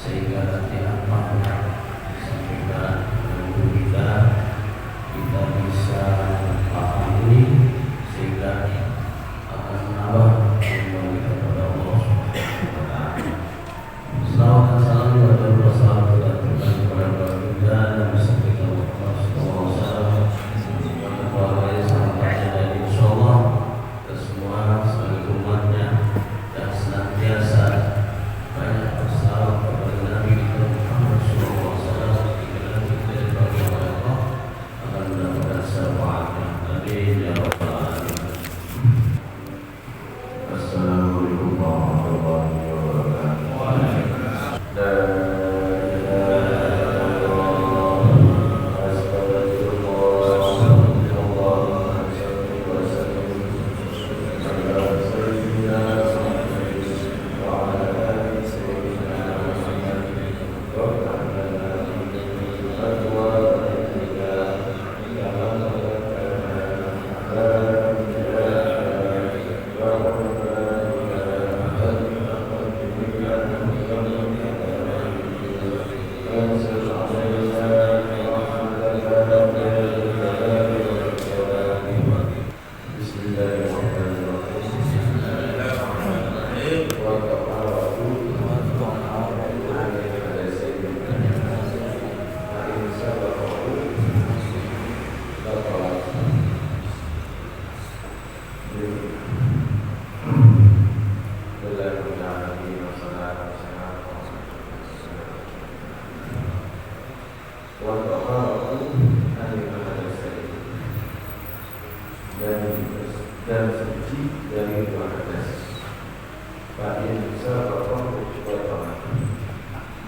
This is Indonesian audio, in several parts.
sehingga nanti apa sehingga kita bisa pahami sehingga akan menambah iman kita kepada Allah Subhanahu wa taala. Salawat dan salam kepada Rasulullah dan kepada baginda Nabi sallallahu alaihi wasallam dan kepada sahabatnya dan insyaallah ke semua sebagai umatnya dan senantiasa banyak bersalawat kepada Nabi kita Muhammad sallallahu alaihi wasallam sehingga kita diberi oleh Allah akan mendapatkan syafaatnya. Amin ya rabbal alamin. Assalamualaikum warahmatullahi wabarakatuh. Dan suci dari dua hadas. Bagi bisa bertobat kepada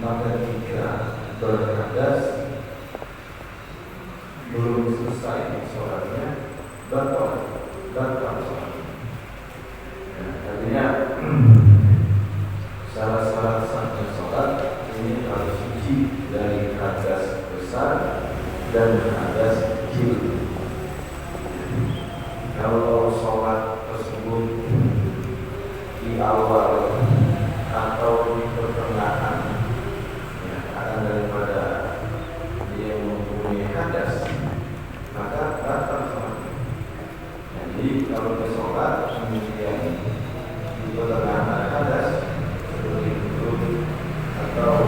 maka jika berhadas belum selesai sholatnya batal sholatnya. Artinya salah sahnya sholat ini harus suci dari hadas besar dan hadas kecil. Kalau sholat tersebut di awal atau di pertengahan akan daripada dia mempunyai hadas, maka batal sholatnya. Jadi kalau dia sholat kemudian di pertengahan hadas seperti itu atau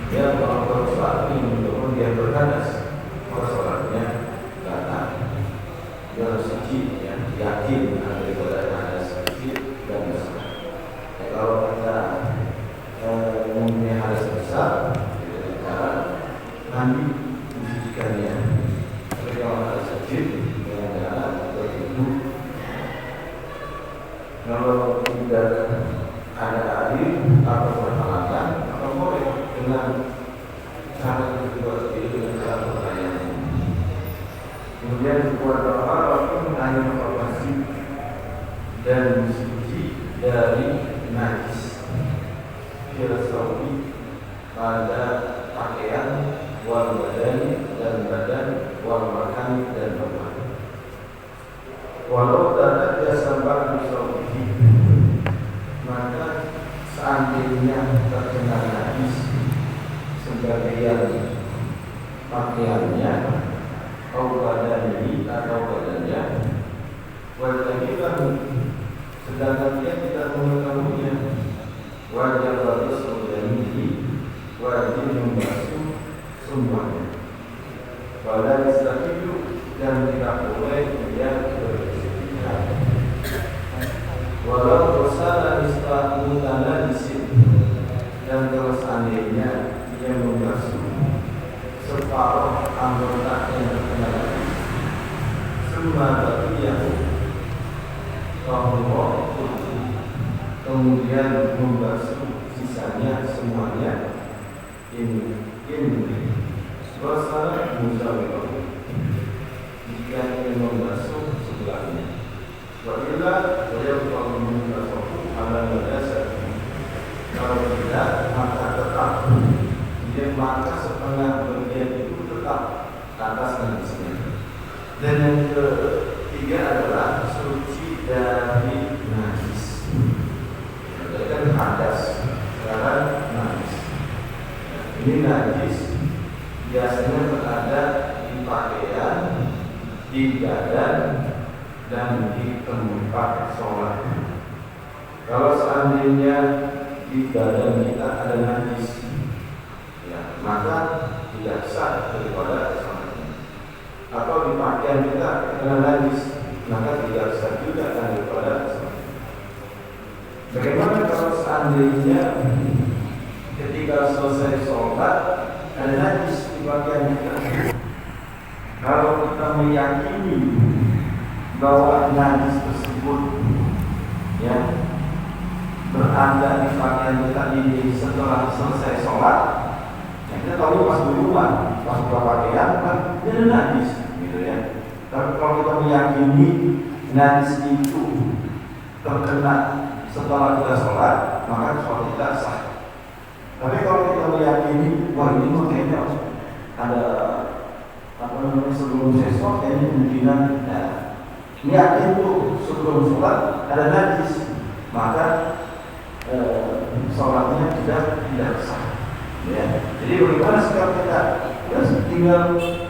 dia melakukan sholat ini untuk dia berhadas, maka sholatnya batal. Dia harus suci, yakin daripada hadas kecil dan besar. Kalau kita mempunyai hadas besar, kita cara mandi mensucikannya. Tapi kalau hadas kecil, dengan cara berwudu. Kalau tidak ada air atau peralatan, maka boleh dengan cara kedua itu dengan cara bertanya. Kemudian keluar walaupun hanya informasi dan suci dari najis filosofi pada pakaian wal badan dan badan wal makan dan tempat. Walau tidak jasa filosofi maka seandainya terkena najis sebagian pakaiannya atau badannya wajib sedangkan dia tidak mengetahuinya wajib harus wajib membasuh semuanya pada istilah itu dan tidak boleh dia beristirahat walau dosa dan istilah mutana di sini dan kalau seandainya dia membasuh separuh anggota yang terkena semua bagi yang Allah kemudian membasuh sisanya semuanya ini Rasulullah Musawwir jika ingin membasuh sebelahnya wa'ila beliau kalau membasuh ala dasar kalau tidak maka tetap dia maka setengah bagian itu tetap atas najisnya. Dan yang ketiga adalah suci dari najis. Jadi kan hadas, sekarang najis. ini najis biasanya berada di pakaian, di badan, dan di tempat sholat. Kalau seandainya di badan kita ada najis, ya, maka tidak sah daripada sholatnya. Atau di pakaian kita ada najis, maka tidak sah juga daripada sholatnya. Bagaimana kalau seandainya ketika selesai sholat ada najis di pakaian kita? Kalau kita meyakini bahwa najis tersebut ya berada di pakaian kita ini setelah selesai sholat, ya kita tahu pas di rumah, pas buka pakaian kan dia ada najis, gitu ya. Tapi kalau kita meyakini najis itu terkena setelah kita sholat, maka sholat kita sah. Tapi kalau kita meyakini, wah ini kayaknya ada sebelum saya sholat kayaknya kemungkinan yakin tuh sebelum sholat ada najis, maka sholatnya tidak sah. Ya. Jadi bagaimana sikap kita? Ya, tinggal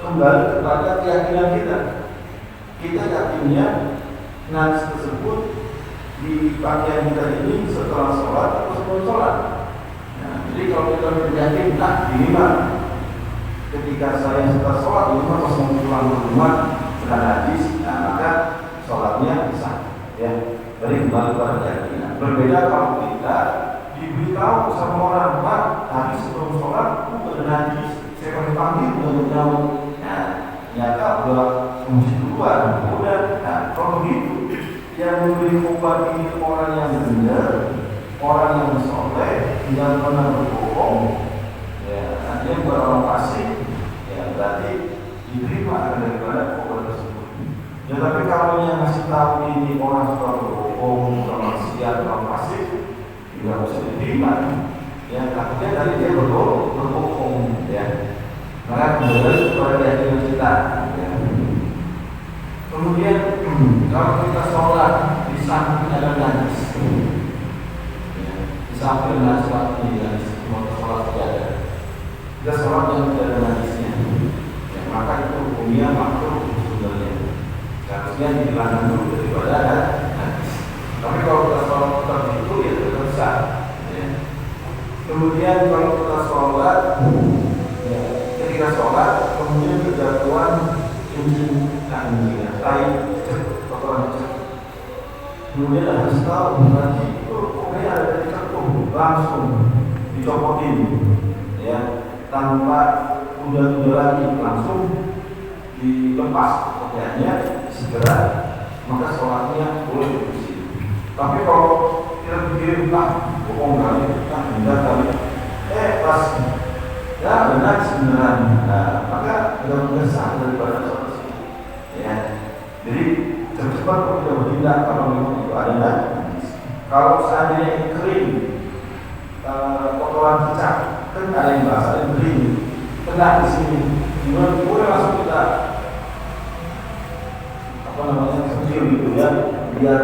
kembali kepada keyakinan kita. Kita yakinnya najis tersebut di pakaian kita ini setelah sholat atau sebelum sholat. Nah, jadi kalau kita yakin, ini mah ketika saya setelah sholat ini mah pas mau pulang ke rumah sudah najis, nah maka sholatnya sah. Ya, dari kembali kepada keyakinan. Berbeda kalau kita diberitahu sama orang, Pak, tadi sebelum sholat ada najis, saya pakai panggil untuk nyamuk. Nah, ternyata udah fungsi keluar, udah. Nah, kalau begitu, yang memberi obat ini orang yang benar, orang yang soleh, tidak pernah berbohong. Ya, artinya bukan orang fasik. Ya, berarti diterima daripada obat tersebut. Ya, tapi kalau yang ngasih tahu ini orang suka berbohong, suka maksiat, orang fasik, tidak bisa diterima. Ya, takutnya dari dia berbohong. Ya, maka kembali kepada keyakinan kita. Ya. Kemudian kalau kita sholat di samping ada najis, ya, di samping ada sholat ini najis, mau sholat tidak ada. Kita sholat yang tidak ada najisnya, ya, maka itu hukumnya makruh sebenarnya. Seharusnya dihilangkan dulu daripada ada najis. Tapi kalau kita sholat seperti itu ya tetap sah. Ya. Kemudian kalau kita sholat, ya, ketika sholat kemudian kejatuhan kencing kaki, kotoran cek. Kemudian harus tahu nanti itu pokoknya ada di kantong langsung dicopotin, ya, tanpa udah lagi langsung dilepas pakaiannya segera, maka sholatnya boleh diusin. Tapi kalau kita pikir bohong kali, enggak kali, pas ya benar sebenarnya, nah, maka tidak sah daripada sholat. Ya, jadi cepat kita bertindak kalau memang itu ada najis. Kalau seandainya kering, kotoran cicak, kan ada yang basah dan kering, kena di sini, gimana boleh langsung kita kecil gitu ya, biar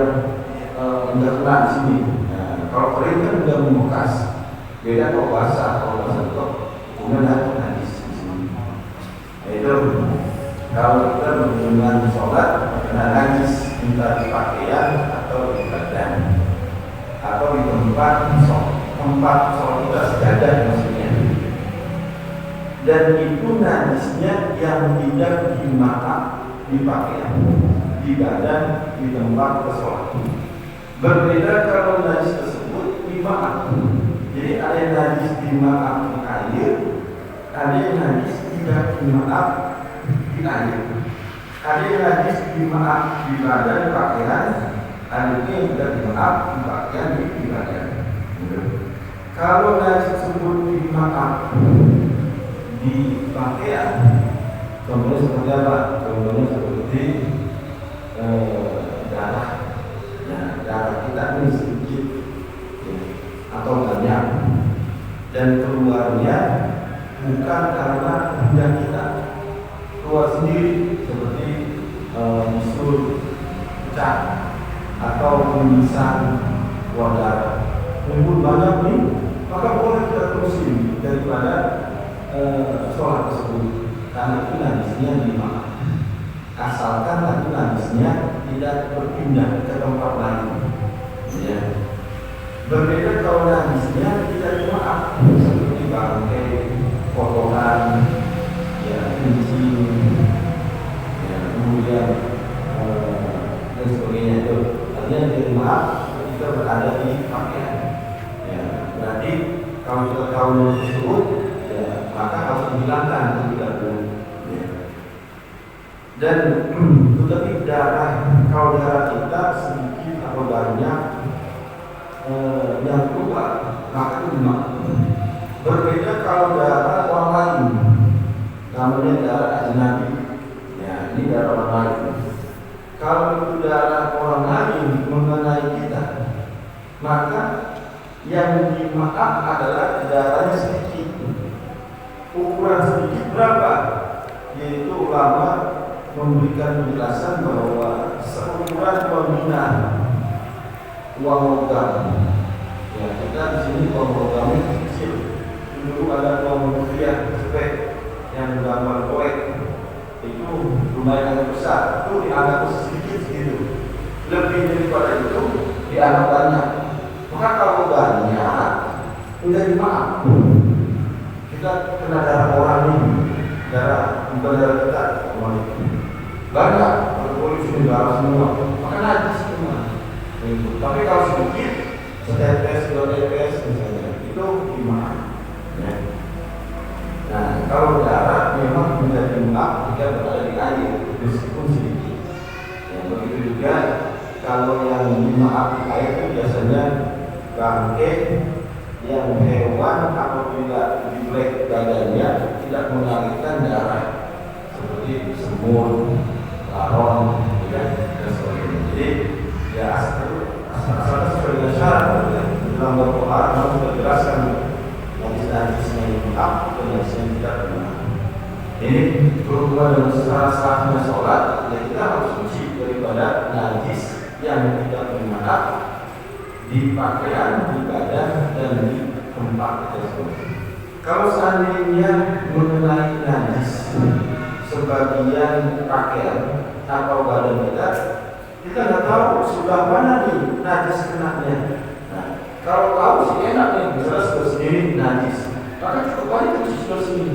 nggak kena di sini. Nah, kalau kering kan udah membekas, beda kalau basah itu kemudian najis di sini. Itu kalau kita berhubungan sholat kena najis, entah di pakaian atau di badan atau di tempat sholat kita sejadah maksudnya. Dan itu najisnya yang tidak dimakan di pakaian, di badan, di tempat sholat. Berbeda kalau najis tersebut dimakan. Jadi ada yang najis dimakan di air, ada yang najis tidak dimakan di air. Ada yang najis dimaaf di badan pakaian, ada yang tidak dimaaf di pakaian di badan. Kalau najis tersebut dimaaf di pakaian, contohnya seperti apa? Contohnya seperti darah. Nah, darah kita ini sedikit atau banyak, dan keluarnya bukan karena benda kita, keluar sendiri seperti bisul, pecah atau pemisahan wadah. Mumpun banyak nih, maka boleh kita terusin daripada sholat tersebut karena itu najisnya dimaaf, asalkan tadi najisnya tidak berpindah ke tempat lain. Ya. Berbeda kalau najisnya tidak dimaaf, seperti bangkai, kotoran, ya kencing, ya kemudian dan sebagainya itu. Artinya dimaaf ketika berada di pakaian. Ya, berarti kalau kita tahu tersebut, ya maka harus dihilangkan tidak boleh. Ya. Dan tetapi kalau darah kita sedikit atau banyak yang keluar, maka itu dimaaf. Berbeda kalau darah orang lain, namanya darah ajnabi. Ya, ini darah orang lain. Kalau itu darah orang lain mengenai kita, maka yang dimaaf adalah darahnya sedikit. Ukuran sedikit berapa? Yaitu ulama memberikan penjelasan bahwa seukuran pembinaan uang logam. Ya, kita di sini uang logamnya kecil. Dulu ada uang rupiah cepet yang gambar koek, itu lumayan agak besar, itu dianggap sedikit segitu. Lebih daripada itu dianggap banyak. Maka kalau banyak, udah dimaaf. Kita kena darah orang ini, bukan darah kita, banyak. Kalau polisi darah semua, maka najis semua. Tapi kalau sedikit, setetes, dua tetes misalnya, itu dimaaf. Ya. Nah, kalau darah memang menjadi maaf jika berada di air, meskipun sedikit. Ya, begitu juga kalau yang dimaaf di air itu biasanya bangkai yang hewan apabila dibelek badannya tidak mengalirkan darah, seperti semut, laron, dan sebagainya. Jadi ya asal sesuai dengan syarat dalam Al-Quran harus dijelaskan najisnya yang maaf dan najisnya tidak benar. Ini berhubungan dengan secara sholat, ya kita harus suci daripada najis yang tidak bermaaf di pakaian, di badan, dan di tempat tersebut. Kalau seandainya mengenai najis sebagian pakaian atau badan kita nggak tahu sudah mana nih najis kenanya. Nah, kalau tahu sih enak nih, misalnya sudah sendiri najis, maka cukup aja cuci bersih.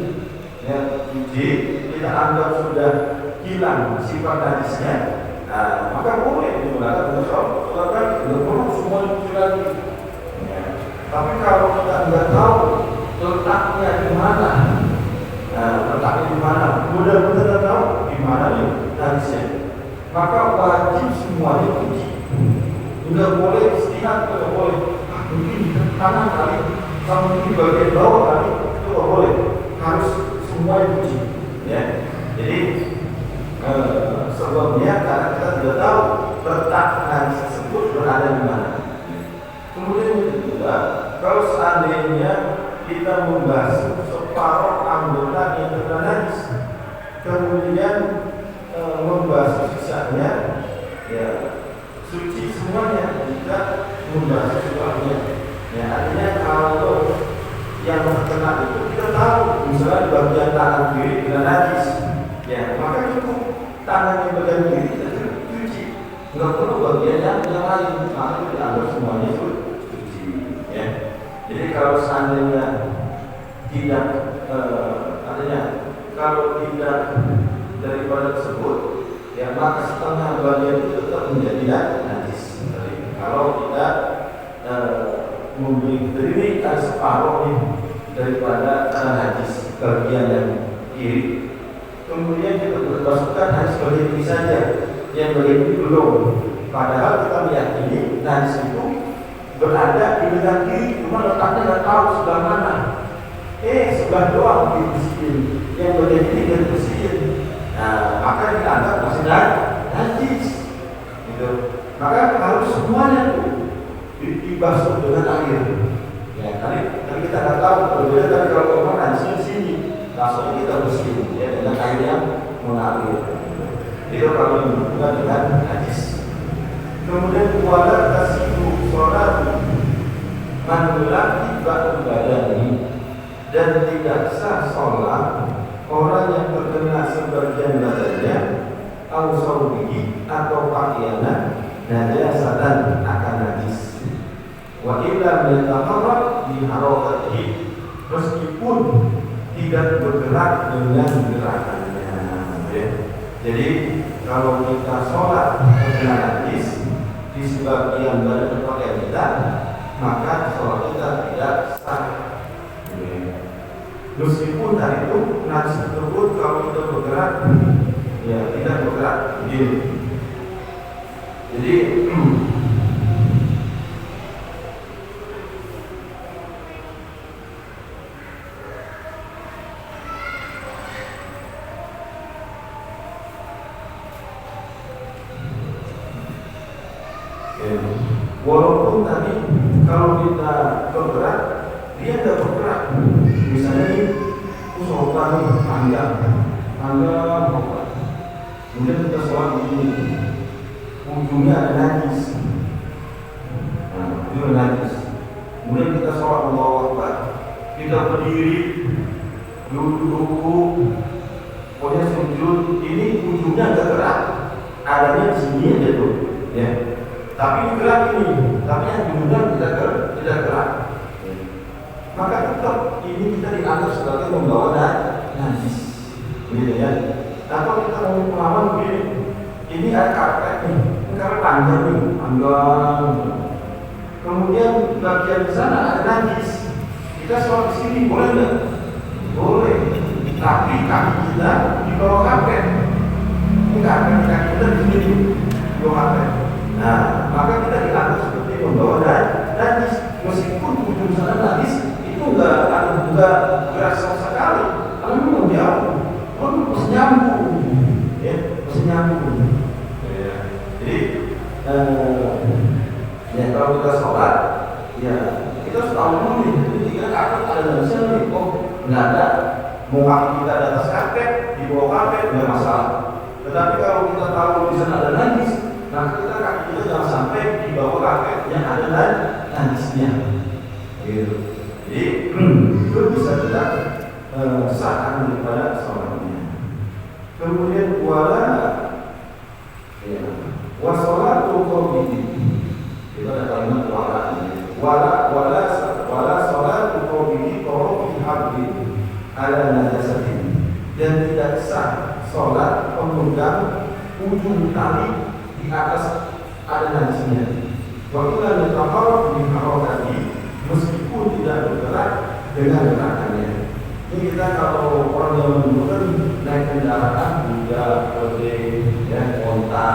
Ya, cuci, kita anggap sudah hilang sifat najisnya. Nah, maka boleh digunakan untuk sholat kaki, tidak perlu semua dicuci lagi. Ya. Tapi kalau kita nggak tahu letaknya di mana, benar-benar tahu di mana nih najisnya, maka wajib semuanya dicuci. Tidak boleh istirahat, tidak boleh. Mungkin di kanan kali, sama mungkin bagian bawah kali, itu tidak boleh. Harus semua dicuci. Ya. Jadi sebabnya karena kita tidak tahu letak najis tersebut berada di mana. Kemudian juga kalau seandainya kita membasuh separuh anggota yang terkena najis, kemudian membasuh sisanya, ya suci semuanya, kita membasuh semuanya. Ya, artinya kalau yang terkena itu kita tahu, misalnya di bagian tangan kiri kena najis, ya maka cukup tangan yang bagian kiri kita cuci, nggak perlu bagian yang lain, maka itu dianggap semuanya itu cuci. Ya. Jadi kalau seandainya tidak, artinya kalau tidak daripada tersebut, ya maka setengah bagian itu tetap menjadi najis. Jadi, kalau kita memberi ini ada separuh nih daripada najis bagian yang kiri, kemudian kita berbasuhkan hanya sebagian kiri saja, yang bagian ini belum. Padahal kita meyakini najis itu berada di lengan kiri, cuma letaknya nggak tahu sebelah mana. Sebelah doang dibersihin, yang bagian ini nggak dibersihin. Nah, maka dianggap masih najis. Gitu. Maka harus semuanya tuh dibasuh dengan air. Ya, tadi kita nggak tahu berbeda. Tapi kalau orang najisnya di sini, langsung kita bersihin ya dengan air yang mengalir. Itu kalau berhubungan dengan najis. Kemudian wala tasihu sholat manulaki ba'du badani dan tidak sah sholat orang yang terkena sebagian badannya ausaubihi atau pakaiannya najasatan akan najis wa illa yataharrak bi harakatihi meskipun tidak bergerak dengan gerakannya ya. Jadi kalau kita sholat terkena najis di sebagian badan pakaian kita, maka sholat kita tidak sah ya. Meskipun dari itu najis tersebut kalau kita bergerak ya tidak bergerak jadi walaupun tadi kalau kita bergerak dia tidak bergerak, misalnya ini usahakan tangga kemudian kita sholat ujungnya ada najis, ujungnya najis, kemudian kita sholat Allahu Akbar, kita berdiri duduk pokoknya sujud, ini ujungnya agak gerak, adanya di sini aja tuh ya. Tapi gerak ini, tapi yang ujungnya tidak gerak. Maka tetap ini kita dianggap sebagai membawa najis, gitu ya. Atau kita mau pengalaman begini, ini ada karpet nih, karena panjang nih, panjang. Kemudian bagian di sana ada najis, kita sholat di sini boleh nggak? Boleh. Tapi kaki kita di bawah karpet, ini karpet kaki kita di sini, di bawah karpet. Nah, maka kita dianggap seperti membawa najis, meskipun ujung sana najis itu enggak gerak sama sekali, karena memang jauh, masih nyambung, ya, masih nyambung. Ya. Jadi, ya kalau kita sholat, ya kita harus tahu dulu nih, jadi kita karpet ada dalam sini, oh nggak ada, mau kaki kita di atas karpet, di bawah karpet nggak masalah. Tetapi kalau kita tahu di sana ada najis, nah kita kaki kita jangan sampai di bawah karpet yang ada najisnya, gitu. Jadi itu bisa kita sahkan daripada sholatnya. Kemudian wasolatu qawmiti, itu ada kalimat wala solatu qawmiti qawmiti habdi ala najasatin, dan tidak sah sholat pemegang ujung tali di atas ada najisnya. Waktu yang ditahar di harakati meskipun tidak bergerak dengan gerakannya. Ini kita kalau orang yang menunjukkan naik kendaraan kuda, ojek, dan onta,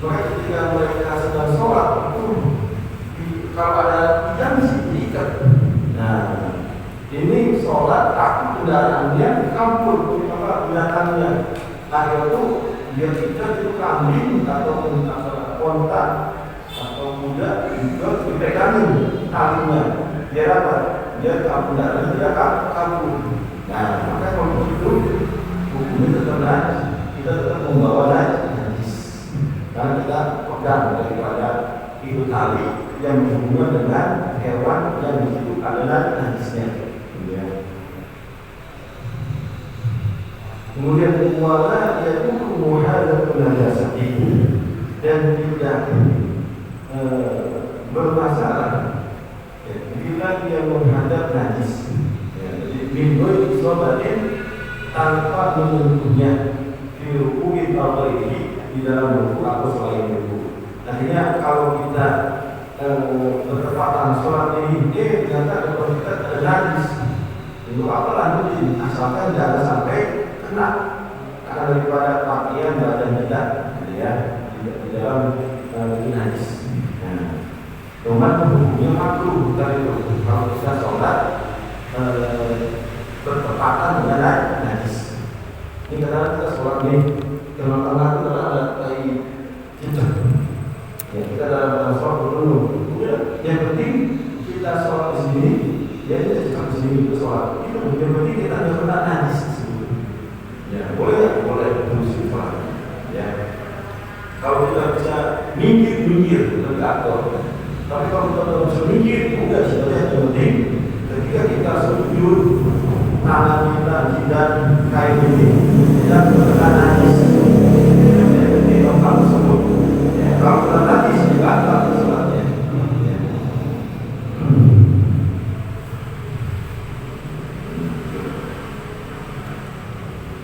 maka ketika mereka sedang sholat itu kalau ada yang diikat. Nah, ini sholat takut kendaraannya campur apa binatangnya. Nah itu dia kita itu kambing atau onta atau kuda juga dipegangin talinya. Biar apa? Biar kendaraannya dia campur. Nah maka kalau itu hukumnya tetap najis. Kita tetap membawa najis. Karena kita pegang daripada itu tali yang berhubungan dengan hewan yang di situ adalah najisnya. Ya. Kemudian wala yakunu muhadatsun najasati, dan tidak bermasalah ya, bila dia menghadap najis. Jadi minul isobatin tanpa menyentuhnya di rukuin atau ini di dalam ruku atau selain ruku. Artinya kalau kita bertepatan sholat ini, ternyata kalau kita ada najis, itu apa lanjutin, asalkan jangan sampai kena karena daripada pakaian badan kita, ya, di dalam najis. Cuman hukumnya makruh dari itu kalau kita sholat bertepatan dengan najis. Ini karena kita sholat ini tengah-tengah itu ada tai cicak. Ya, kita dalam sholat dulu. Yang penting kita sholat di sini, ya kita cicak di sini kita sholat. Yang penting kita tidak kena najis. Ya, boleh terus sholat. Ya, kalau kita bisa minggir lebih atur. Tapi kalau kita tidak bisa minggir, udah sebenarnya yang penting ketika kita sujud dan kain ini tidak terkena najis di tempat tersebut. Ya, kalau terkena najis dibatal sholatnya.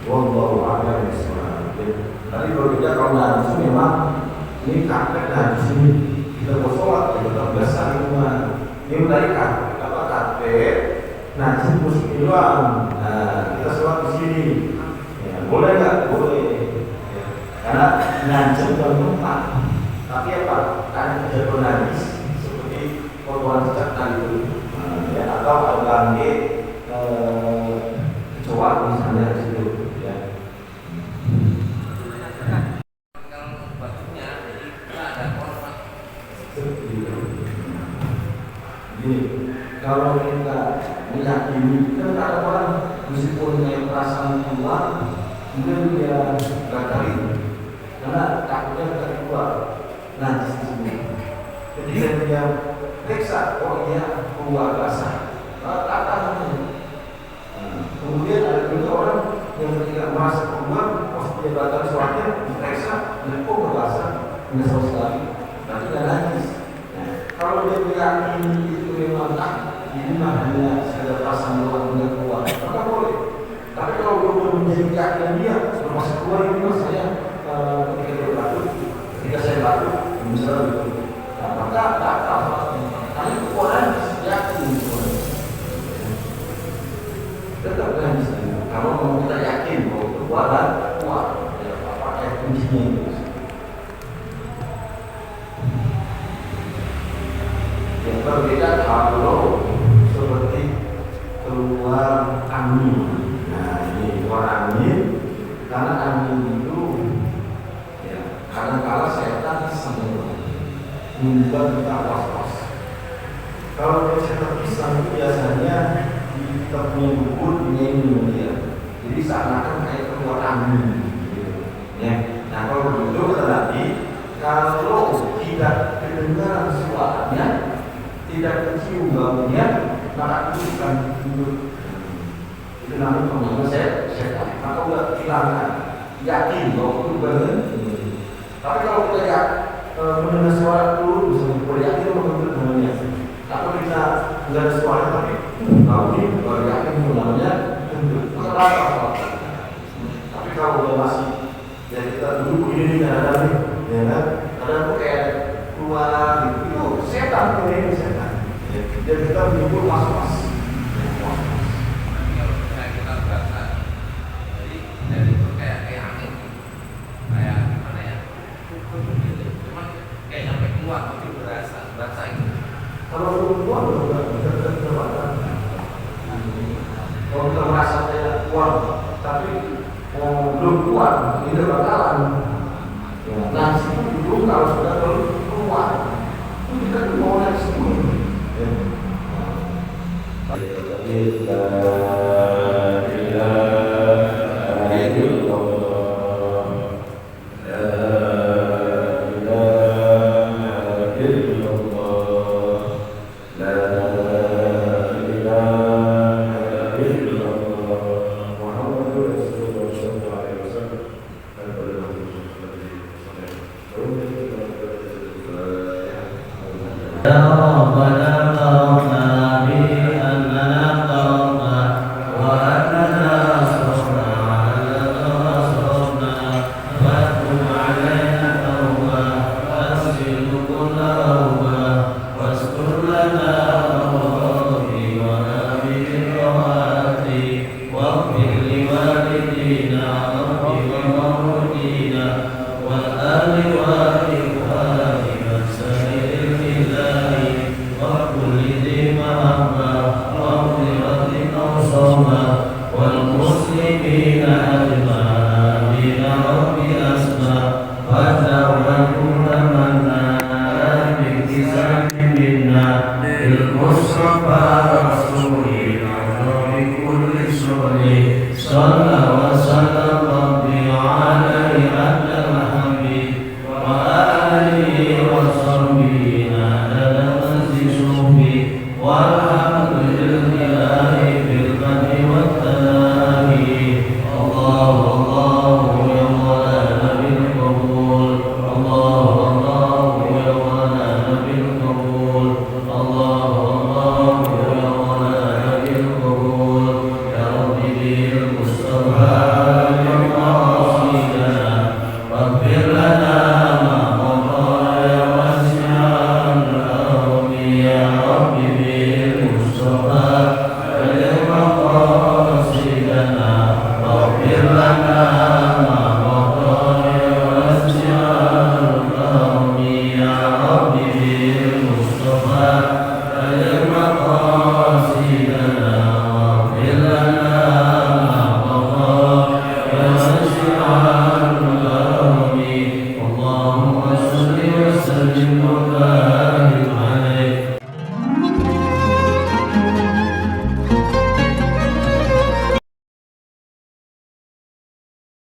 Wallahu a'lam bishawab. Tadi berbeda kalau najis memang ini karpet najis ini kita mau sholat ya tetap basah di rumah. Ini dari karpet najis musik doang. Nah, kita sholat di sini. Ya, boleh nggak? Boleh. Ya. Karena najis dalam tempat. Tapi apa? Karena kejadian najis seperti potongan cecak tadi, ya, atau ada bangke kecoa misalnya di situ. Ya. Jadi kalau kita meyakini, kan ada orang meskipun punya perasaan keluar, kemudian dia gagalin karena takutnya akan keluar najis tersebut. Ketika dia periksa, oh dia keluar basah, kata kemudian ada juga orang yang ketika merasa keluar, pas dia batal sholatnya, diperiksa, dan kok berbasah, tidak sama sekali, berarti tidak najis. Kalau dia meyakini itu memang ini hanya sekedar pasang doang dengan keluar, maka boleh. Tapi kalau belum menjadi keyakinan dia, termasuk keluar ini mas saya ketika dia batuk, ketika saya batuk, misalnya gitu, nah, maka tak apa. Tapi keluaran yakin tetap kan misalnya. Kalau mau kita yakin bahwa keluaran kuat, ya apa yang kuncinya itu. Yang berbeda kalau seperti keluar angin. Nah ini keluar angin, karena angin itu ya kadang-kala setan iseng membuat kita was-was. Kalau setan iseng itu biasanya kita punya bubur nyanyi dia, jadi seakan-akan kayak keluar angin. Gitu. Ya. Nah kalau begitu tetapi kalau tidak kedengaran suaranya, tidak kecium baunya, maka itu bukan hidup. Itu namanya pengalaman setan. Maka udah hilangkan, yakin bahwa itu benar. Tapi kalau kita ya mendengar suara dulu, misalnya boleh yakin bahwa itu namanya. Tapi kita nggak ada suara tapi tahu ini baru yakin itu namanya tentu. Maka apa? Tapi kalau udah masih, ya kita dulu begini kadang-kadang nih, ya kan? Kadang tuh kayak keluar gitu, itu setan ini setan. Dan kita menyebut was-was. Kayak kita berasa dari itu kayak angin, kayak gimana ya? Cuman kayak sampai keluar tapi berasa itu. Kalau belum keluar kita terbakar. Kalau kita merasa kayak keluar, tapi belum keluar, tidak bakalan. Nah, itu kalau sudah keluar, itu kita mau naik semua. Kita